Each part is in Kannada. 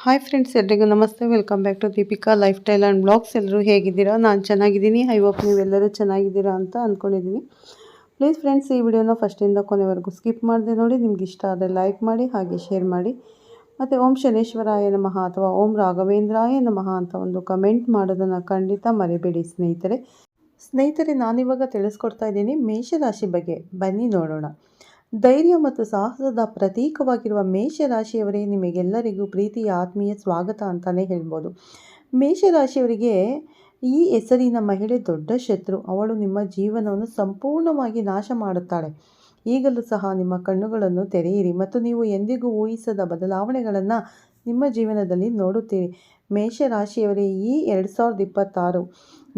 ಹಾಯ್ ಫ್ರೆಂಡ್ಸ್, ಎಲ್ರಿಗೂ ನಮಸ್ತೆ. Welcome back to Deepika lifestyle and blogs. ಎಲ್ಲರೂ ಹೇಗಿದ್ದೀರಾ? ನಾನು ಚೆನ್ನಾಗಿದ್ದೀನಿ. ಐ ಹೋಪ್ ನೀವೆಲ್ಲರೂ ಚೆನ್ನಾಗಿದ್ದೀರಾ ಅಂತ ಅಂದ್ಕೊಂಡಿದ್ದೀನಿ. ಪ್ಲೀಸ್ ಫ್ರೆಂಡ್ಸ್, ಈ ವಿಡಿಯೋನ ಫಸ್ಟಿಂದ ಕೊನೆವರೆಗೂ ಸ್ಕಿಪ್ ಮಾಡದೆ ನೋಡಿ. ನಿಮ್ಗೆ ಇಷ್ಟ ಆದರೆ ಲೈಕ್ ಮಾಡಿ, ಹಾಗೆ ಶೇರ್ ಮಾಡಿ. ಮತ್ತು ಓಂ ಶನೇಶ್ವರಾಯ ನಮಃ ಅಥವಾ ಓಂ ರಾಘವೇಂದ್ರಾಯ ನಮಃ ಅಂತ ಒಂದು ಕಮೆಂಟ್ ಮಾಡೋದನ್ನು ಖಂಡಿತ ಮರಿಬೇಡಿ ಸ್ನೇಹಿತರೆ, ನಾನಿವಾಗ ತಿಳಿಸ್ಕೊಡ್ತಾ ಇದ್ದೀನಿ ಮೇಷರಾಶಿ ಬಗ್ಗೆ. ಬನ್ನಿ ನೋಡೋಣ. ಧೈರ್ಯ ಮತ್ತು ಸಾಹಸದ ಪ್ರತೀಕವಾಗಿರುವ ಮೇಷರಾಶಿಯವರೇ, ನಿಮಗೆಲ್ಲರಿಗೂ ಪ್ರೀತಿಯ ಆತ್ಮೀಯ ಸ್ವಾಗತ ಅಂತಲೇ ಹೇಳ್ಬೋದು. ಮೇಷರಾಶಿಯವರಿಗೆ ಈ ಹೆಸರಿನ ಮಹಿಳೆ ದೊಡ್ಡ ಶತ್ರು. ಅವಳು ನಿಮ್ಮ ಜೀವನವನ್ನು ಸಂಪೂರ್ಣವಾಗಿ ನಾಶ ಮಾಡುತ್ತಾಳೆ. ಈಗಲೂ ಸಹ ನಿಮ್ಮ ಕಣ್ಣುಗಳನ್ನು ತೆರೆಯಿರಿ ಮತ್ತು ನೀವು ಎಂದಿಗೂ ಊಹಿಸದ ಬದಲಾವಣೆಗಳನ್ನು ನಿಮ್ಮ ಜೀವನದಲ್ಲಿ ನೋಡುತ್ತೀರಿ. ಮೇಷರಾಶಿಯವರೇ, ಈ 2026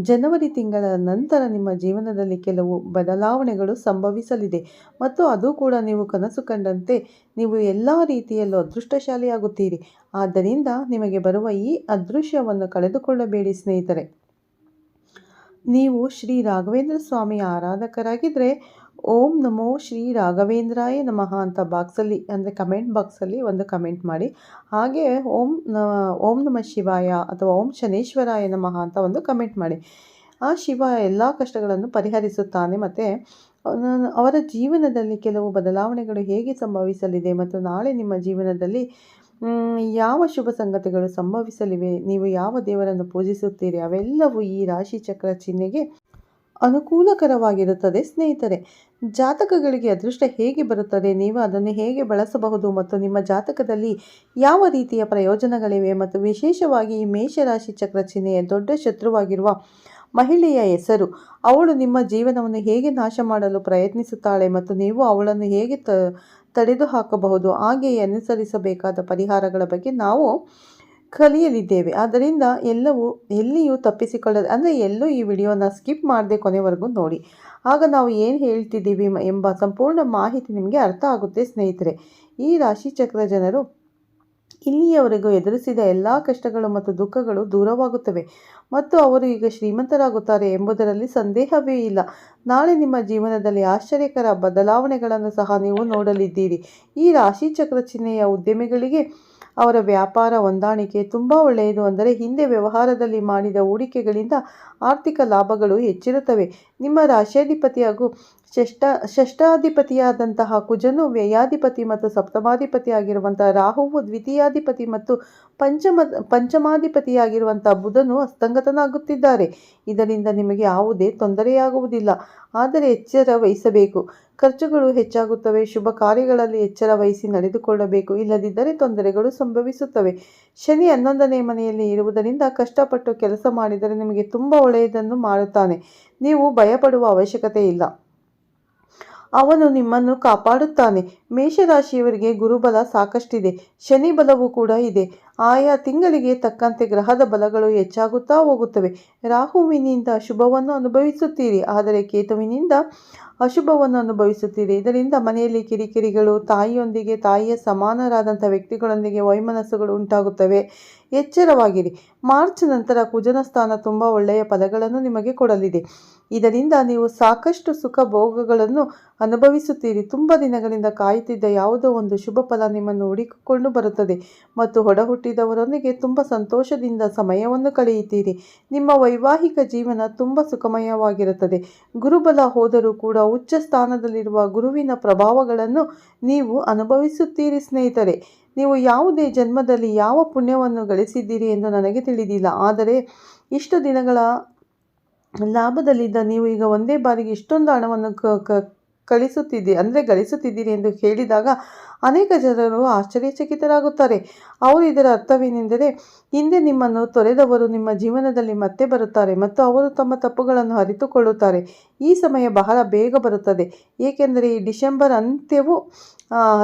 ಜನವರಿ ತಿಂಗಳ ನಂತರ ನಿಮ್ಮ ಜೀವನದಲ್ಲಿ ಕೆಲವು ಬದಲಾವಣೆಗಳು ಸಂಭವಿಸಲಿದೆ ಮತ್ತು ಅದು ಕೂಡ ನೀವು ಕನಸು ಕಂಡಂತೆ ನೀವು ಎಲ್ಲ ರೀತಿಯಲ್ಲೂ ಅದೃಷ್ಟಶಾಲಿಯಾಗುತ್ತೀರಿ. ಆದ್ದರಿಂದ ನಿಮಗೆ ಬರುವ ಈ ಅದೃಶ್ಯವನ್ನು ಕಳೆದುಕೊಳ್ಳಬೇಡಿ ಸ್ನೇಹಿತರೆ. ನೀವು ಶ್ರೀ ರಾಘವೇಂದ್ರ ಸ್ವಾಮಿಯ ಆರಾಧಕರಾಗಿದ್ದರೆ ಓಂ ನಮೋ ಶ್ರೀ ರಾಘವೇಂದ್ರಾಯ ನಮಃ ಅಂತ ಬಾಕ್ಸಲ್ಲಿ, ಅಂದರೆ ಕಮೆಂಟ್ ಬಾಕ್ಸಲ್ಲಿ ಒಂದು ಕಮೆಂಟ್ ಮಾಡಿ. ಹಾಗೆ ಓಂ ನಮಃ ಶಿವಾಯ ಅಥವಾ ಓಂ ಶನೇಶ್ವರಾಯ ನಮಃ ಅಂತ ಒಂದು ಕಮೆಂಟ್ ಮಾಡಿ. ಆ ಶಿವ ಎಲ್ಲ ಕಷ್ಟಗಳನ್ನು ಪರಿಹರಿಸುತ್ತಾನೆ ಮತ್ತು ಅವರ ಜೀವನದಲ್ಲಿ ಕೆಲವು ಬದಲಾವಣೆಗಳು ಹೇಗೆ ಸಂಭವಿಸಲಿದೆ ಮತ್ತು ನಾಳೆ ನಿಮ್ಮ ಜೀವನದಲ್ಲಿ ಯಾವ ಶುಭ ಸಂಗತಿಗಳು ಸಂಭವಿಸಲಿವೆ, ನೀವು ಯಾವ ದೇವರನ್ನು ಪೂಜಿಸುತ್ತೀರಿ, ಅವೆಲ್ಲವೂ ಈ ರಾಶಿ ಚಕ್ರ ಚಿಹ್ನೆಗೆ ಅನುಕೂಲಕರವಾಗಿರುತ್ತದೆ ಸ್ನೇಹಿತರೆ. ಜಾತಕಗಳಿಗೆ ಅದೃಷ್ಟ ಹೇಗೆ ಬರುತ್ತದೆ, ನೀವು ಅದನ್ನು ಹೇಗೆ ಬಳಸಬಹುದು ಮತ್ತು ನಿಮ್ಮ ಜಾತಕದಲ್ಲಿ ಯಾವ ರೀತಿಯ ಪ್ರಯೋಜನಗಳಿವೆ ಮತ್ತು ವಿಶೇಷವಾಗಿ ಈ ಮೇಷರಾಶಿ ಚಕ್ರ ಚಿಹ್ನೆಯ ದೊಡ್ಡ ಶತ್ರುವಾಗಿರುವ ಮಹಿಳೆಯ ಹೆಸರು, ಅವಳು ನಿಮ್ಮ ಜೀವನವನ್ನು ಹೇಗೆ ನಾಶ ಮಾಡಲು ಪ್ರಯತ್ನಿಸುತ್ತಾಳೆ ಮತ್ತು ನೀವು ಅವಳನ್ನು ಹೇಗೆ ತಡೆದು ಹಾಕಬಹುದು, ಹಾಗೆಯೇ ಅನುಸರಿಸಬೇಕಾದ ಪರಿಹಾರಗಳ ಬಗ್ಗೆ ನಾವು ಕಲಿಯಲಿದ್ದೇವೆ. ಆದ್ದರಿಂದ ಎಲ್ಲಿಯೂ ತಪ್ಪಿಸಿಕೊಳ್ಳದೆ, ಅಂದರೆ ಎಲ್ಲೂ ಈ ವಿಡಿಯೋನ ಸ್ಕಿಪ್ ಮಾಡದೆ ಕೊನೆವರೆಗೂ ನೋಡಿ. ಆಗ ನಾವು ಏನು ಹೇಳ್ತಿದ್ದೀವಿ ಎಂಬ ಸಂಪೂರ್ಣ ಮಾಹಿತಿ ನಿಮಗೆ ಅರ್ಥ ಆಗುತ್ತೆ ಸ್ನೇಹಿತರೆ. ಈ ರಾಶಿಚಕ್ರ ಜನರು ಇಲ್ಲಿಯವರೆಗೂ ಎದುರಿಸಿದ ಎಲ್ಲ ಕಷ್ಟಗಳು ಮತ್ತು ದುಃಖಗಳು ದೂರವಾಗುತ್ತವೆ ಮತ್ತು ಅವರು ಈಗ ಶ್ರೀಮಂತರಾಗುತ್ತಾರೆ ಎಂಬುದರಲ್ಲಿ ಸಂದೇಹವೇ ಇಲ್ಲ. ನಾಳೆ ನಿಮ್ಮ ಜೀವನದಲ್ಲಿ ಆಶ್ಚರ್ಯಕರ ಬದಲಾವಣೆಗಳನ್ನು ಸಹ ನೀವು ನೋಡಲಿದ್ದೀರಿ. ಈ ರಾಶಿಚಕ್ರ ಚಿಹ್ನೆಯ ಉದ್ಯಮಿಗಳಿಗೆ ಅವರ ವ್ಯಾಪಾರ ಹೊಂದಾಣಿಕೆ ತುಂಬ ಒಳ್ಳೆಯದು. ಅಂದರೆ ಹಿಂದೆ ವ್ಯವಹಾರದಲ್ಲಿ ಮಾಡಿದ ಹೂಡಿಕೆಗಳಿಂದ ಆರ್ಥಿಕ ಲಾಭಗಳು ಹೆಚ್ಚಿರುತ್ತವೆ. ನಿಮ್ಮ ರಾಶ್ಯಾಧಿಪತಿ ಹಾಗೂ ಷಷ್ಠಾಧಿಪತಿಯಾದಂತಹ ಕುಜನು ವ್ಯಯಾಧಿಪತಿ ಮತ್ತು ಸಪ್ತಮಾಧಿಪತಿಯಾಗಿರುವಂತಹ ರಾಹುವು ದ್ವಿತೀಯಾಧಿಪತಿ ಮತ್ತು ಪಂಚಮಾಧಿಪತಿಯಾಗಿರುವಂತಹ ಬುಧನು ಹಸ್ತಂಗತನಾಗುತ್ತಿದ್ದಾರೆ. ಇದರಿಂದ ನಿಮಗೆ ಯಾವುದೇ ತೊಂದರೆಯಾಗುವುದಿಲ್ಲ, ಆದರೆ ಎಚ್ಚರ ವಹಿಸಬೇಕು. ಖರ್ಚುಗಳು ಹೆಚ್ಚಾಗುತ್ತವೆ. ಶುಭ ಕಾರ್ಯಗಳಲ್ಲಿ ಎಚ್ಚರ ವಹಿಸಿ ನಡೆದುಕೊಳ್ಳಬೇಕು, ಇಲ್ಲದಿದ್ದರೆ ತೊಂದರೆಗಳು ಸಂಭವಿಸುತ್ತವೆ. ಶನಿ 11ನೇ ಮನೆಯಲ್ಲಿ ಇರುವುದರಿಂದ ಕಷ್ಟಪಟ್ಟು ಕೆಲಸ ಮಾಡಿದರೆ ನಿಮಗೆ ತುಂಬ ಒಳ್ಳೆಯದನ್ನು ಮಾಡುತ್ತಾನೆ. ನೀವು ಭಯಪಡುವ ಅವಶ್ಯಕತೆ ಇಲ್ಲ, ಅವನು ನಿಮ್ಮನ್ನು ಕಾಪಾಡುತ್ತಾನೆ. ಮೇಷರಾಶಿಯವರಿಗೆ ಗುರುಬಲ ಸಾಕಷ್ಟಿದೆ, ಶನಿ ಬಲವೂ ಕೂಡ ಇದೆ. ಆಯಾ ತಿಂಗಳಿಗೆ ತಕ್ಕಂತೆ ಗ್ರಹದ ಬಲಗಳು ಹೆಚ್ಚಾಗುತ್ತಾ ಹೋಗುತ್ತವೆ. ರಾಹುವಿನಿಂದ ಶುಭವನ್ನು ಅನುಭವಿಸುತ್ತೀರಿ, ಆದರೆ ಕೇತುವಿನಿಂದ ಅಶುಭವನ್ನು ಅನುಭವಿಸುತ್ತೀರಿ. ಇದರಿಂದ ಮನೆಯಲ್ಲಿ ಕಿರಿಕಿರಿಗಳು, ತಾಯಿಯೊಂದಿಗೆ, ತಾಯಿಯ ಸಮಾನರಾದಂಥ ವ್ಯಕ್ತಿಗಳೊಂದಿಗೆ ವೈಮನಸ್ಸುಗಳು ಉಂಟಾಗುತ್ತವೆ. ಎಚ್ಚರವಾಗಿರಿ. ಮಾರ್ಚ್ ನಂತರ ಕುಜನ ಸ್ಥಾನ ತುಂಬ ಒಳ್ಳೆಯ ಫಲಗಳನ್ನು ನಿಮಗೆ ಕೊಡಲಿದೆ. ಇದರಿಂದ ನೀವು ಸಾಕಷ್ಟು ಸುಖ ಭೋಗಗಳನ್ನು ಅನುಭವಿಸುತ್ತೀರಿ. ತುಂಬ ದಿನಗಳಿಂದ ಕಾಯುತ್ತಿದ್ದ ಯಾವುದೋ ಒಂದು ಶುಭ ಫಲ ನಿಮ್ಮನ್ನು ಹುಡುಕಿಕೊಂಡು ಬರುತ್ತದೆ ಮತ್ತು ಒಡಹುಟ್ಟಿದವರೊಂದಿಗೆ ತುಂಬ ಸಂತೋಷದಿಂದ ಸಮಯವನ್ನು ಕಳೆಯುತ್ತೀರಿ. ನಿಮ್ಮ ವೈವಾಹಿಕ ಜೀವನ ತುಂಬ ಸುಖಮಯವಾಗಿರುತ್ತದೆ. ಗುರುಬಲ ಹೋದರೂ ಕೂಡ ಉಚ್ಚ ಸ್ಥಾನದಲ್ಲಿರುವ ಗುರುವಿನ ಪ್ರಭಾವಗಳನ್ನು ನೀವು ಅನುಭವಿಸುತ್ತೀರಿ ಸ್ನೇಹಿತರೆ. ನೀವು ಯಾವುದೇ ಜನ್ಮದಲ್ಲಿ ಯಾವ ಪುಣ್ಯವನ್ನು ಗಳಿಸಿದ್ದೀರಿ ಎಂದು ನನಗೆ ತಿಳಿದಿಲ್ಲ, ಆದರೆ ಇಷ್ಟು ದಿನಗಳ ಲಾಭದಲ್ಲಿದ್ದ ನೀವು ಈಗ ಒಂದೇ ಬಾರಿಗೆ ಇಷ್ಟೊಂದು ಹಣವನ್ನು ಗಳಿಸುತ್ತಿದ್ದೀರಿ ಎಂದು ಹೇಳಿದಾಗ ಅನೇಕ ಜನರು ಆಶ್ಚರ್ಯಚಕಿತರಾಗುತ್ತಾರೆ. ಅವರು ಇದರ ಅರ್ಥವೇನೆಂದರೆ, ಹಿಂದೆ ನಿಮ್ಮನ್ನು ತೊರೆದವರು ನಿಮ್ಮ ಜೀವನದಲ್ಲಿ ಮತ್ತೆ ಬರುತ್ತಾರೆ ಮತ್ತು ಅವರು ತಮ್ಮ ತಪ್ಪುಗಳನ್ನು ಅರಿತುಕೊಳ್ಳುತ್ತಾರೆ. ಈ ಸಮಯ ಬಹಳ ಬೇಗ ಬರುತ್ತದೆ, ಏಕೆಂದರೆ ಈ ಡಿಸೆಂಬರ್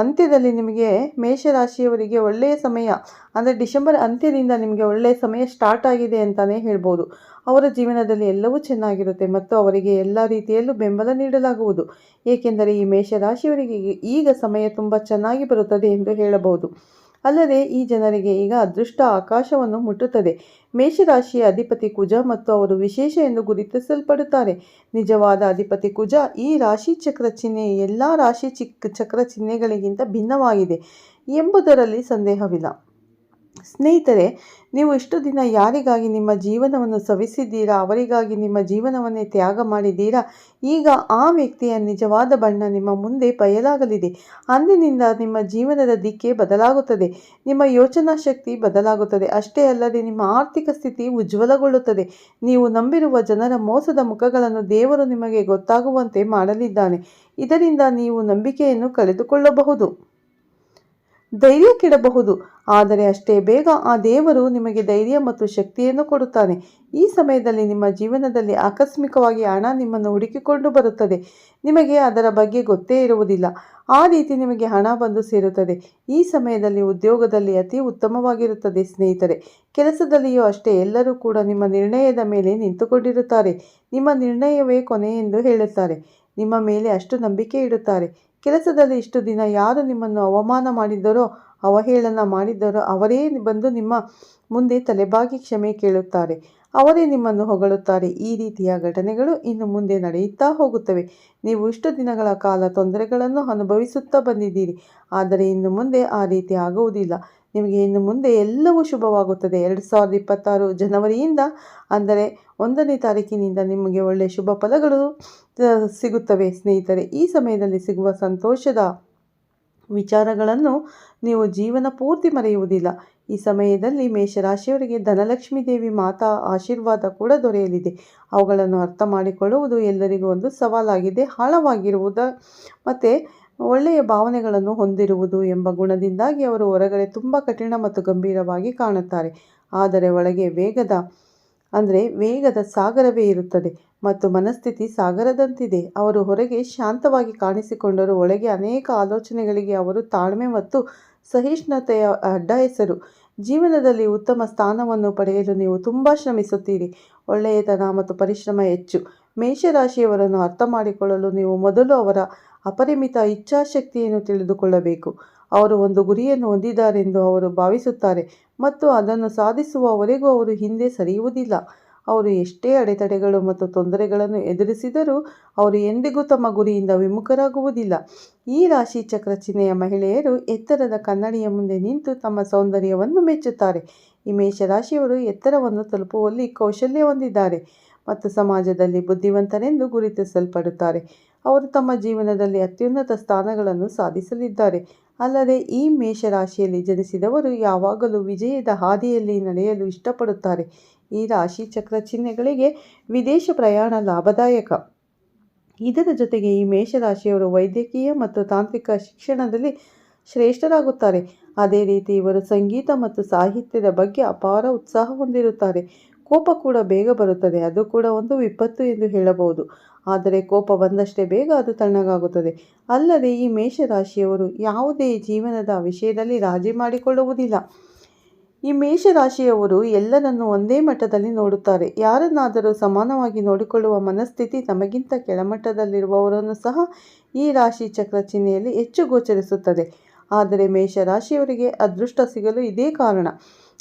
ಅಂತ್ಯದಲ್ಲಿ ನಿಮಗೆ ಮೇಷರಾಶಿಯವರಿಗೆ ಒಳ್ಳೆಯ ಸಮಯ, ಅಂದರೆ ಡಿಸೆಂಬರ್ ಅಂತ್ಯದಿಂದ ನಿಮಗೆ ಒಳ್ಳೆಯ ಸಮಯ ಸ್ಟಾರ್ಟ್ ಆಗಿದೆ ಅಂತಲೇ ಹೇಳ್ಬೋದು. ಅವರ ಜೀವನದಲ್ಲಿ ಎಲ್ಲವೂ ಚೆನ್ನಾಗಿರುತ್ತೆ ಮತ್ತು ಅವರಿಗೆ ಎಲ್ಲ ರೀತಿಯಲ್ಲೂ ಬೆಂಬಲ ನೀಡಲಾಗುವುದು, ಏಕೆಂದರೆ ಈ ಮೇಷರಾಶಿಯವರಿಗೆ ಈಗ ಸಮಯ ತುಂಬ ಚೆನ್ನಾಗಿ ಬರುತ್ತದೆ ಎಂದು ಹೇಳಬಹುದು. ಅಲ್ಲದೆ ಈ ಜನರಿಗೆ ಈಗ ಅದೃಷ್ಟ ಆಕಾಶವನ್ನು ಮುಟ್ಟುತ್ತದೆ. ಮೇಷರಾಶಿಯ ಅಧಿಪತಿ ಕುಜ ಮತ್ತು ಅವರು ವಿಶೇಷ ಎಂದು ಗುರುತಿಸಲ್ಪಡುತ್ತಾರೆ. ನಿಜವಾದ ಅಧಿಪತಿ ಕುಜ ಈ ರಾಶಿ ಚಕ್ರ ಚಿಹ್ನೆ ಎಲ್ಲ ರಾಶಿ ಚಕ್ರ ಚಿಹ್ನೆಗಳಿಗಿಂತ ಭಿನ್ನವಾಗಿದೆ ಎಂಬುದರಲ್ಲಿ ಸಂದೇಹವಿಲ್ಲ. ಸ್ನೇಹಿತರೆ, ನೀವು ಇಷ್ಟು ದಿನ ಯಾರಿಗಾಗಿ ನಿಮ್ಮ ಜೀವನವನ್ನು ಸವಿಸಿದ್ದೀರಾ, ಅವರಿಗಾಗಿ ನಿಮ್ಮ ಜೀವನವನ್ನೇ ತ್ಯಾಗ ಮಾಡಿದ್ದೀರಾ, ಈಗ ಆ ವ್ಯಕ್ತಿಯ ನಿಜವಾದ ಬಣ್ಣ ನಿಮ್ಮ ಮುಂದೆ ಬಯಲಾಗಲಿದೆ. ಅಂದಿನಿಂದ ನಿಮ್ಮ ಜೀವನದ ದಿಕ್ಕೇ ಬದಲಾಗುತ್ತದೆ, ನಿಮ್ಮ ಯೋಚನಾ ಶಕ್ತಿ ಬದಲಾಗುತ್ತದೆ. ಅಷ್ಟೇ ಅಲ್ಲದೆ ನಿಮ್ಮ ಆರ್ಥಿಕ ಸ್ಥಿತಿ ಉಜ್ವಲಗೊಳ್ಳುತ್ತದೆ. ನೀವು ನಂಬಿರುವ ಜನರ ಮೋಸದ ಮುಖಗಳನ್ನು ದೇವರು ನಿಮಗೆ ಗೊತ್ತಾಗುವಂತೆ ಮಾಡಲಿದ್ದಾನೆ. ಇದರಿಂದ ನೀವು ನಂಬಿಕೆಯನ್ನು ಕಳೆದುಕೊಳ್ಳಬಹುದು, ಧೈರ್ಯ ಕೆಡಬಹುದು. ಆದರೆ ಅಷ್ಟೇ ಬೇಗ ಆ ದೇವರು ನಿಮಗೆ ಧೈರ್ಯ ಮತ್ತು ಶಕ್ತಿಯನ್ನು ಕೊಡುತ್ತಾನೆ. ಈ ಸಮಯದಲ್ಲಿ ನಿಮ್ಮ ಜೀವನದಲ್ಲಿ ಆಕಸ್ಮಿಕವಾಗಿ ಹಣ ನಿಮ್ಮನ್ನು ಹುಡುಕಿಕೊಂಡು ಬರುತ್ತದೆ. ನಿಮಗೆ ಅದರ ಬಗ್ಗೆ ಗೊತ್ತೇ ಇರುವುದಿಲ್ಲ. ಆ ರೀತಿ ನಿಮಗೆ ಹಣ ಬಂದು ಸೇರುತ್ತದೆ. ಈ ಸಮಯದಲ್ಲಿ ಉದ್ಯೋಗದಲ್ಲಿ ಅತಿ ಉತ್ತಮವಾಗಿರುತ್ತದೆ ಸ್ನೇಹಿತರೆ. ಕೆಲಸದಲ್ಲಿಯೂ ಅಷ್ಟೇ, ಎಲ್ಲರೂ ಕೂಡ ನಿಮ್ಮ ನಿರ್ಣಯದ ಮೇಲೆ ನಿಂತುಕೊಂಡಿರುತ್ತಾರೆ. ನಿಮ್ಮ ನಿರ್ಣಯವೇ ಕೊನೆ ಎಂದು ಹೇಳುತ್ತಾರೆ. ನಿಮ್ಮ ಮೇಲೆ ಅಷ್ಟು ನಂಬಿಕೆ ಇಡುತ್ತಾರೆ. ಕೆಲಸದಲ್ಲಿ ಇಷ್ಟು ದಿನ ಯಾರು ನಿಮ್ಮನ್ನು ಅವಮಾನ ಮಾಡಿದ್ದರೋ, ಅವಹೇಳನ ಮಾಡಿದ್ದರೋ ಅವರೇ ಬಂದು ನಿಮ್ಮ ಮುಂದೆ ತಲೆಬಾಗಿ ಕ್ಷಮೆ ಕೇಳುತ್ತಾರೆ. ಅವರೇ ನಿಮ್ಮನ್ನು ಹೊಗಳುತ್ತಾರೆ. ಈ ರೀತಿಯ ಘಟನೆಗಳು ಇನ್ನು ಮುಂದೆ ನಡೆಯುತ್ತಾ ಹೋಗುತ್ತವೆ. ನೀವು ಇಷ್ಟು ದಿನಗಳ ಕಾಲ ತೊಂದರೆಗಳನ್ನು ಅನುಭವಿಸುತ್ತಾ ಬಂದಿದ್ದೀರಿ. ಆದರೆ ಇನ್ನು ಮುಂದೆ ಆ ರೀತಿ ಆಗುವುದಿಲ್ಲ. ನಿಮಗೆ ಇನ್ನು ಮುಂದೆ ಎಲ್ಲವೂ ಶುಭವಾಗುತ್ತದೆ. 2026 ಜನವರಿಯಿಂದ, ಅಂದರೆ 1ನೇ ತಾರೀಕಿನಿಂದ ನಿಮಗೆ ಒಳ್ಳೆಯ ಶುಭ ಫಲಗಳು ಸಿಗುತ್ತವೆ ಸ್ನೇಹಿತರೆ. ಈ ಸಮಯದಲ್ಲಿ ಸಿಗುವ ಸಂತೋಷದ ವಿಚಾರಗಳನ್ನು ನೀವು ಜೀವನ ಪೂರ್ತಿ ಮರೆಯುವುದಿಲ್ಲ. ಈ ಸಮಯದಲ್ಲಿ ಮೇಷರಾಶಿಯವರಿಗೆ ಧನಲಕ್ಷ್ಮೀ ದೇವಿ ಮಾತಾ ಆಶೀರ್ವಾದ ಕೂಡ ದೊರೆಯಲಿದೆ. ಅವುಗಳನ್ನು ಅರ್ಥ ಮಾಡಿಕೊಳ್ಳುವುದು ಎಲ್ಲರಿಗೂ ಒಂದು ಸವಾಲಾಗಿದೆ. ಆಳವಾಗಿರುವುದು ಮತ್ತು ಒಳ್ಳೆಯ ಭಾವನೆಗಳನ್ನು ಹೊಂದಿರುವುದು ಎಂಬ ಗುಣದಿಂದಾಗಿ ಅವರು ಹೊರಗಡೆ ತುಂಬ ಕಠಿಣ ಮತ್ತು ಗಂಭೀರವಾಗಿ ಕಾಣುತ್ತಾರೆ. ಆದರೆ ಒಳಗೆ ವೇಗದ ಸಾಗರವೇ ಇರುತ್ತದೆ ಮತ್ತು ಮನಸ್ಥಿತಿ ಸಾಗರದಂತಿದೆ. ಅವರು ಹೊರಗೆ ಶಾಂತವಾಗಿ ಕಾಣಿಸಿಕೊಂಡರೂ ಒಳಗೆ ಅನೇಕ ಆಲೋಚನೆಗಳಿಗೆ ಅವರು ತಾಳ್ಮೆ ಮತ್ತು ಸಹಿಷ್ಣುತೆಯ ಅಡ್ಡ ಹೆಸರು. ಜೀವನದಲ್ಲಿ ಉತ್ತಮ ಸ್ಥಾನವನ್ನು ಪಡೆಯಲು ನೀವು ತುಂಬ ಶ್ರಮಿಸುತ್ತೀರಿ. ಒಳ್ಳೆಯತನ ಮತ್ತು ಪರಿಶ್ರಮ ಹೆಚ್ಚು. ಮೇಷರಾಶಿಯವರನ್ನು ಅರ್ಥ ಮಾಡಿಕೊಳ್ಳಲು ನೀವು ಮೊದಲು ಅವರ ಅಪರಿಮಿತ ಇಚ್ಛಾಶಕ್ತಿಯನ್ನು ತಿಳಿದುಕೊಳ್ಳಬೇಕು. ಅವರು ಒಂದು ಗುರಿಯನ್ನು ಹೊಂದಿದ್ದಾರೆಂದು ಅವರು ಭಾವಿಸುತ್ತಾರೆ ಮತ್ತು ಅದನ್ನು ಸಾಧಿಸುವವರೆಗೂ ಅವರು ಹಿಂದೆ ಸರಿಯುವುದಿಲ್ಲ. ಅವರು ಎಷ್ಟೇ ಅಡೆತಡೆಗಳು ಮತ್ತು ತೊಂದರೆಗಳನ್ನು ಎದುರಿಸಿದರೂ ಅವರು ಎಂದಿಗೂ ತಮ್ಮ ಗುರಿಯಿಂದ ವಿಮುಖರಾಗುವುದಿಲ್ಲ. ಈ ರಾಶಿ ಚಕ್ರ ಚಿಹ್ನೆಯ ಮಹಿಳೆಯರು ಎತ್ತರದ ಕನ್ನಡಿಯ ಮುಂದೆ ನಿಂತು ತಮ್ಮ ಸೌಂದರ್ಯವನ್ನು ಮೆಚ್ಚುತ್ತಾರೆ. ಈ ಮೇಷರಾಶಿಯವರು ಎತ್ತರವನ್ನು ತಲುಪುವಲ್ಲಿ ಕೌಶಲ್ಯ ಹೊಂದಿದ್ದಾರೆ ಮತ್ತು ಸಮಾಜದಲ್ಲಿ ಬುದ್ಧಿವಂತರೆಂದು ಗುರುತಿಸಲ್ಪಡುತ್ತಾರೆ. ಅವರು ತಮ್ಮ ಜೀವನದಲ್ಲಿ ಅತ್ಯುನ್ನತ ಸ್ಥಾನಗಳನ್ನು ಸಾಧಿಸಲಿದ್ದಾರೆ. ಅಲ್ಲದೆ ಈ ಮೇಷರಾಶಿಯಲ್ಲಿ ಜನಿಸಿದವರು ಯಾವಾಗಲೂ ವಿಜಯದ ಹಾದಿಯಲ್ಲಿ ನಡೆಯಲು ಇಷ್ಟಪಡುತ್ತಾರೆ. ಈ ರಾಶಿ ಚಕ್ರ ಚಿಹ್ನೆಗಳಿಗೆ ವಿದೇಶ ಪ್ರಯಾಣ ಲಾಭದಾಯಕ. ಇದರ ಜೊತೆಗೆ ಈ ಮೇಷರಾಶಿಯವರು ವೈದ್ಯಕೀಯ ಮತ್ತು ತಾಂತ್ರಿಕ ಶಿಕ್ಷಣದಲ್ಲಿ ಶ್ರೇಷ್ಠರಾಗುತ್ತಾರೆ. ಅದೇ ರೀತಿ ಇವರು ಸಂಗೀತ ಮತ್ತು ಸಾಹಿತ್ಯದ ಬಗ್ಗೆ ಅಪಾರ ಉತ್ಸಾಹ ಹೊಂದಿರುತ್ತಾರೆ. ಕೋಪ ಕೂಡ ಬೇಗ ಬರುತ್ತದೆ, ಅದು ಕೂಡ ಒಂದು ವಿಪತ್ತು ಎಂದು ಹೇಳಬಹುದು. ಆದರೆ ಕೋಪ ಬಂದಷ್ಟೇ ಬೇಗ ಅದು ತಣ್ಣಗಾಗುತ್ತದೆ. ಅಲ್ಲದೆ ಈ ಮೇಷರಾಶಿಯವರು ಯಾವುದೇ ಜೀವನದ ವಿಷಯದಲ್ಲಿ ರಾಜಿ ಮಾಡಿಕೊಳ್ಳುವುದಿಲ್ಲ. ಈ ಮೇಷರಾಶಿಯವರು ಎಲ್ಲರನ್ನೂ ಒಂದೇ ಮಟ್ಟದಲ್ಲಿ ನೋಡುತ್ತಾರೆ. ಯಾರನ್ನಾದರೂ ಸಮಾನವಾಗಿ ನೋಡಿಕೊಳ್ಳುವ ಮನಸ್ಥಿತಿ ತಮಗಿಂತ ಕೆಳಮಟ್ಟದಲ್ಲಿರುವವರನ್ನು ಸಹ ಈ ರಾಶಿ ಚಕ್ರ ಚಿಹ್ನೆಯಲ್ಲಿ ಹೆಚ್ಚು ಗೋಚರಿಸುತ್ತದೆ. ಆದರೆ ಮೇಷರಾಶಿಯವರಿಗೆ ಅದೃಷ್ಟ ಸಿಗಲು ಇದೇ ಕಾರಣ.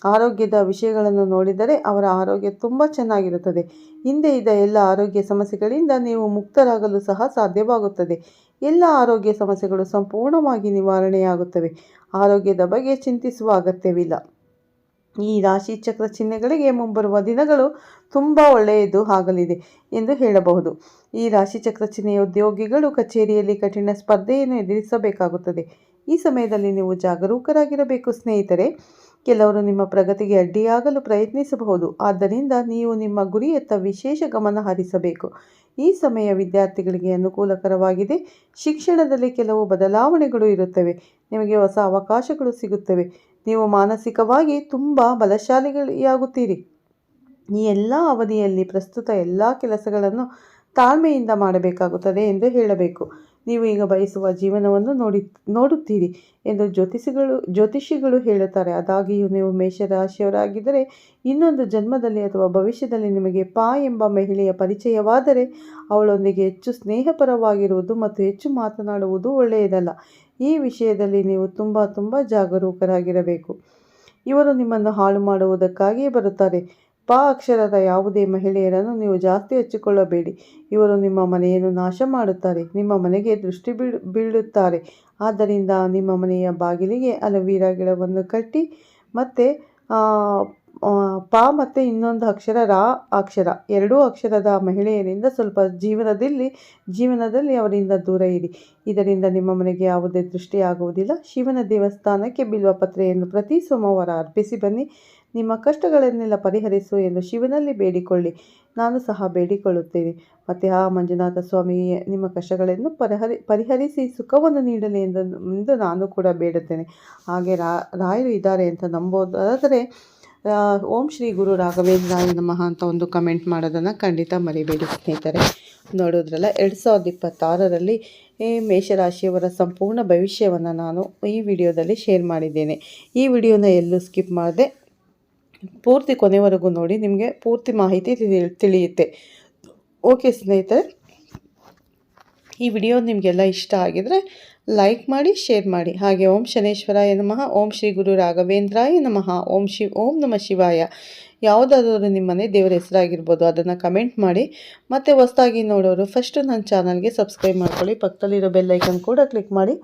ಆರೋಗ್ಯದ ವಿಷಯಗಳನ್ನು ನೋಡಿದರೆ ಅವರ ಆರೋಗ್ಯ ತುಂಬ ಚೆನ್ನಾಗಿರುತ್ತದೆ. ಹಿಂದೆ ಇದ್ದ ಎಲ್ಲ ಆರೋಗ್ಯ ಸಮಸ್ಯೆಗಳಿಂದ ನೀವು ಮುಕ್ತರಾಗಲು ಸಹ ಸಾಧ್ಯವಾಗುತ್ತದೆ. ಎಲ್ಲ ಆರೋಗ್ಯ ಸಮಸ್ಯೆಗಳು ಸಂಪೂರ್ಣವಾಗಿ ನಿವಾರಣೆಯಾಗುತ್ತವೆ. ಆರೋಗ್ಯದ ಬಗ್ಗೆ ಚಿಂತಿಸುವ ಅಗತ್ಯವಿಲ್ಲ. ಈ ರಾಶಿ ಚಕ್ರ ಚಿಹ್ನೆಗಳಿಗೆ ಮುಂಬರುವ ದಿನಗಳು ತುಂಬ ಒಳ್ಳೆಯದು ಆಗಲಿದೆ ಎಂದು ಹೇಳಬಹುದು. ಈ ರಾಶಿ ಚಕ್ರ ಚಿಹ್ನೆಯ ಉದ್ಯೋಗಿಗಳು ಕಚೇರಿಯಲ್ಲಿ ಕಠಿಣ ಸ್ಪರ್ಧೆಯನ್ನು ಎದುರಿಸಬೇಕಾಗುತ್ತದೆ. ಈ ಸಮಯದಲ್ಲಿ ನೀವು ಜಾಗರೂಕರಾಗಿರಬೇಕು ಸ್ನೇಹಿತರೆ. ಕೆಲವರು ನಿಮ್ಮ ಪ್ರಗತಿಗೆ ಅಡ್ಡಿಯಾಗಲು ಪ್ರಯತ್ನಿಸಬಹುದು. ಆದ್ದರಿಂದ ನೀವು ನಿಮ್ಮ ಗುರಿಯತ್ತ ವಿಶೇಷ ಗಮನ ಹರಿಸಬೇಕು. ಈ ಸಮಯ ವಿದ್ಯಾರ್ಥಿಗಳಿಗೆ ಅನುಕೂಲಕರವಾಗಿದೆ. ಶಿಕ್ಷಣದಲ್ಲಿ ಕೆಲವು ಬದಲಾವಣೆಗಳು ಇರುತ್ತವೆ. ನಿಮಗೆ ಹೊಸ ಅವಕಾಶಗಳು ಸಿಗುತ್ತವೆ. ನೀವು ಮಾನಸಿಕವಾಗಿ ತುಂಬ ಬಲಶಾಲಿಯಾಗುತ್ತೀರಿ. ಈ ಎಲ್ಲ ಅವಧಿಯಲ್ಲಿ ಪ್ರಸ್ತುತ ಎಲ್ಲ ಕೆಲಸಗಳನ್ನು ತಾಳ್ಮೆಯಿಂದ ಮಾಡಬೇಕಾಗುತ್ತದೆ ಎಂದು ಹೇಳಬೇಕು. ನೀವು ಈಗ ಬಯಸುವ ಜೀವನವನ್ನು ನೋಡುತ್ತೀರಿ ಎಂದು ಜ್ಯೋತಿಷಿಗಳು ಹೇಳುತ್ತಾರೆ. ಆದಾಗ್ಯೂ ನೀವು ಮೇಷರಾಶಿಯವರಾಗಿದ್ದರೆ ಇನ್ನೊಂದು ಜನ್ಮದಲ್ಲಿ ಅಥವಾ ಭವಿಷ್ಯದಲ್ಲಿ ನಿಮಗೆ ಎಂಬ ಮಹಿಳೆಯ ಪರಿಚಯವಾದರೆ ಅವಳೊಂದಿಗೆ ಹೆಚ್ಚು ಸ್ನೇಹಪರವಾಗಿರುವುದು ಮತ್ತು ಹೆಚ್ಚು ಮಾತನಾಡುವುದು ಒಳ್ಳೆಯದಲ್ಲ. ಈ ವಿಷಯದಲ್ಲಿ ನೀವು ತುಂಬ ಜಾಗರೂಕರಾಗಿರಬೇಕು. ಇವರು ನಿಮ್ಮನ್ನು ಹಾಳು ಮಾಡುವುದಕ್ಕಾಗಿಯೇ ಬರುತ್ತಾರೆ. ಅಕ್ಷರದ ಯಾವುದೇ ಮಹಿಳೆಯರನ್ನು ನೀವು ಜಾಸ್ತಿ ಹಚ್ಚಿಕೊಳ್ಳಬೇಡಿ. ಇವರು ನಿಮ್ಮ ಮನೆಯನ್ನು ನಾಶ ಮಾಡುತ್ತಾರೆ, ನಿಮ್ಮ ಮನೆಗೆ ದೃಷ್ಟಿ ಬೀಳುತ್ತಾರೆ. ಆದ್ದರಿಂದ ನಿಮ್ಮ ಮನೆಯ ಬಾಗಿಲಿಗೆ ಅಲೋವೆರಾ ಗಿಡವನ್ನು ಕಟ್ಟಿ ಮತ್ತು ಪ ಮತ್ತು ಇನ್ನೊಂದು ಅಕ್ಷರ ರಾ ಅಕ್ಷರ, ಎರಡೂ ಅಕ್ಷರದ ಮಹಿಳೆಯರಿಂದ ಸ್ವಲ್ಪ ಜೀವನದಲ್ಲಿ ಅವರಿಂದ ದೂರ ಇರಿ. ಇದರಿಂದ ನಿಮ್ಮ ಮನೆಗೆ ಯಾವುದೇ ದೃಷ್ಟಿ ಆಗುವುದಿಲ್ಲ. ಶಿವನ ದೇವಸ್ಥಾನಕ್ಕೆ ಬಿಲ್ವಪತ್ರೆಯನ್ನು ಪ್ರತಿ ಸೋಮವಾರ ಅರ್ಪಿಸಿ ಬನ್ನಿ. ನಿಮ್ಮ ಕಷ್ಟಗಳನ್ನೆಲ್ಲ ಪರಿಹರಿಸು ಎಂದು ಶಿವನಲ್ಲಿ ಬೇಡಿಕೊಳ್ಳಿ. ನಾನು ಸಹ ಬೇಡಿಕೊಳ್ಳುತ್ತೇನೆ. ಮತ್ತು ಆ ಮಂಜುನಾಥ ಸ್ವಾಮಿ ನಿಮ್ಮ ಕಷ್ಟಗಳನ್ನು ಪರಿಹರಿಸಿ ಸುಖವನ್ನು ನೀಡಲಿ ಎಂದು ನಾನು ಕೂಡ ಬೇಡುತ್ತೇನೆ. ಹಾಗೆ ರಾಯರು ಇದ್ದಾರೆ ಅಂತ ನಂಬೋದಾದರೆ ಓಂ ಶ್ರೀ ಗುರು ರಾಘವೇಂದ್ರಾಯ ನಮಃ ಅಂತ ಒಂದು ಕಮೆಂಟ್ ಮಾಡೋದನ್ನು ಖಂಡಿತ ಮರಿಬೇಡಿ ಸ್ನೇಹಿತರೆ. ನೋಡೋದ್ರಲ್ಲ 2026ರಲ್ಲಿ ಮೇಷರಾಶಿಯವರ ಸಂಪೂರ್ಣ ಭವಿಷ್ಯವನ್ನು ನಾನು ಈ ವಿಡಿಯೋದಲ್ಲಿ ಶೇರ್ ಮಾಡಿದ್ದೇನೆ. ಈ ವಿಡಿಯೋನ ಎಲ್ಲೂ ಸ್ಕಿಪ್ ಮಾಡದೆ ಪೂರ್ತಿ ಕೊನೆವರೆಗೂ ನೋಡಿ, ನಿಮಗೆ ಪೂರ್ತಿ ಮಾಹಿತಿ ತಿಳಿಯುತ್ತೆ. ಓಕೆ ಸ್ನೇಹಿತರೆ, ಈ ವಿಡಿಯೋ ನಿಮಗೆಲ್ಲ ಇಷ್ಟ ಆಗಿದರೆ ಲೈಕ್ ಮಾಡಿ, ಶೇರ್ ಮಾಡಿ. ಹಾಗೆ ಓಂ ಶನೇಶ್ವರಾಯ ನಮಃ, ಓಂ ಶ್ರೀ ಗುರು ರಾಘವೇಂದ್ರಾಯ ನಮಃ, ಓಂ ನಮಃ ಶಿವಾಯ ಯಾವುದಾದ್ರೂ ನಿಮ್ಮ ಮನೆ ದೇವರ ಹೆಸರಾಗಿರ್ಬೋದು ಅದನ್ನು ಕಮೆಂಟ್ ಮಾಡಿ. ಮತ್ತು ಹೊಸದಾಗಿ ನೋಡೋರು ಫಸ್ಟು ನನ್ನ ಚಾನಲ್ಗೆ ಸಬ್ಸ್ಕ್ರೈಬ್ ಮಾಡ್ಕೊಳ್ಳಿ. ಪಕ್ಕದಲ್ಲಿರೋ ಬೆಲ್ ಐಕನ್ ಕೂಡ ಕ್ಲಿಕ್ ಮಾಡಿ.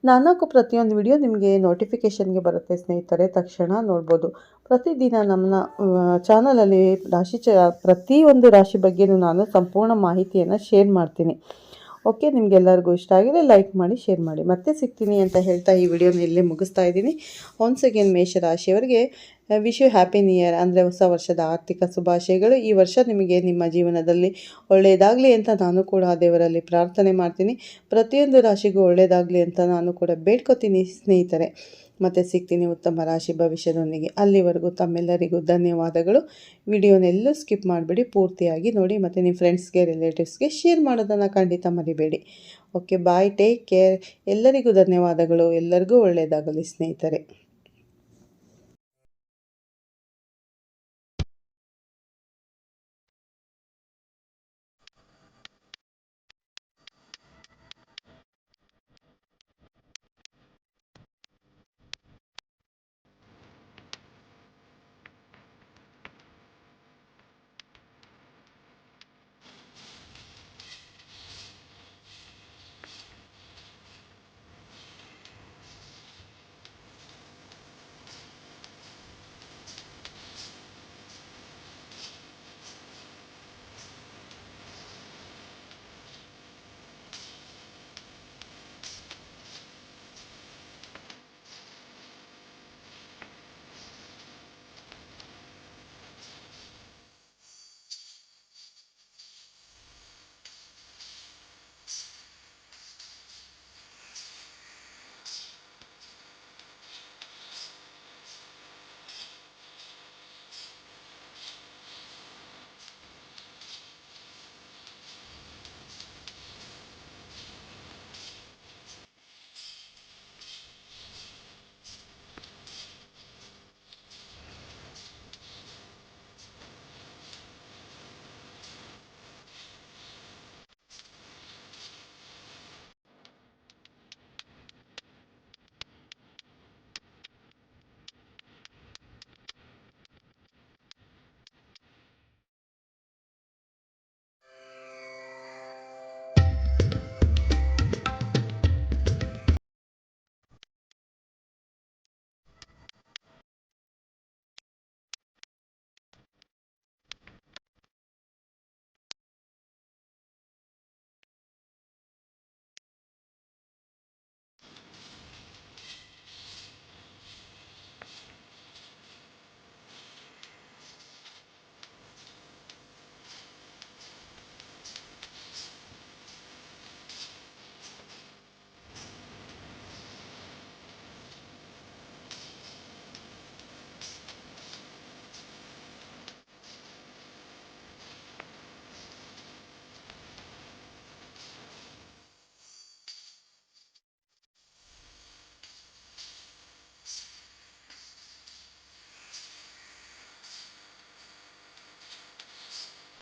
ನಾನು ಪ್ರತಿಯೊಂದು ವಿಡಿಯೋ ನಿಮಗೆ ನೋಟಿಫಿಕೇಷನ್ಗೆ ಬರುತ್ತೆ ಸ್ನೇಹಿತರೆ, ತಕ್ಷಣ ನೋಡ್ಬೋದು. ಪ್ರತಿದಿನ ನಮ್ಮ ಚಾನಲಲ್ಲಿ ಪ್ರತಿಯೊಂದು ರಾಶಿ ಬಗ್ಗೆಯೂ ನಾನು ಸಂಪೂರ್ಣ ಮಾಹಿತಿಯನ್ನು ಶೇರ್ ಮಾಡ್ತೀನಿ. ಓಕೆ, ನಿಮಗೆಲ್ಲರಿಗೂ ಇಷ್ಟ ಆಗಿದೆ ಲೈಕ್ ಮಾಡಿ, ಶೇರ್ ಮಾಡಿ. ಮತ್ತೆ ಸಿಗ್ತೀನಿ ಅಂತ ಹೇಳ್ತಾ ಈ ವಿಡಿಯೋನ ಇಲ್ಲೇ ಮುಗಿಸ್ತಾ ಇದ್ದೀನಿ. ಒನ್ಸ್ ಅಗೇನ್ ಮೇಷರಾಶಿಯವರಿಗೆ wish you happy new year, ಅಂದರೆ ಹೊಸ ವರ್ಷದ ಆರ್ಥಿಕ ಶುಭಾಶಯಗಳು. ಈ ವರ್ಷ ನಿಮಗೆ ನಿಮ್ಮ ಜೀವನದಲ್ಲಿ ಒಳ್ಳೆಯದಾಗಲಿ ಅಂತ ನಾನು ಕೂಡ ದೇವರಲ್ಲಿ ಪ್ರಾರ್ಥನೆ ಮಾಡ್ತೀನಿ. ಪ್ರತಿಯೊಂದು ರಾಶಿಗೂ ಒಳ್ಳೆಯದಾಗಲಿ ಅಂತ ನಾನು ಕೂಡ ಬೇಡ್ಕೊತೀನಿ ಸ್ನೇಹಿತರೆ. ಮತ್ತೆ ಸಿಗ್ತೀನಿ ಉತ್ತಮ ರಾಶಿ ಭವಿಷ್ಯದೊಂದಿಗೆ. ಅಲ್ಲಿವರೆಗೂ ತಮ್ಮೆಲ್ಲರಿಗೂ ಧನ್ಯವಾದಗಳು. ವಿಡಿಯೋನೆಲ್ಲೂ ಸ್ಕಿಪ್ ಮಾಡಿಬಿಡಿ, ಪೂರ್ತಿಯಾಗಿ ನೋಡಿ. ಮತ್ತು ನಿಮ್ಮ ಫ್ರೆಂಡ್ಸ್ಗೆ, ರಿಲೇಟಿವ್ಸ್ಗೆ ಶೇರ್ ಮಾಡೋದನ್ನು ಖಂಡಿತ ಮರಿಬೇಡಿ. ಓಕೆ, ಬಾಯ್, ಟೇಕ್ ಕೇರ್. ಎಲ್ಲರಿಗೂ ಧನ್ಯವಾದಗಳು. ಎಲ್ಲರಿಗೂ ಒಳ್ಳೆಯದಾಗಲಿ ಸ್ನೇಹಿತರೆ.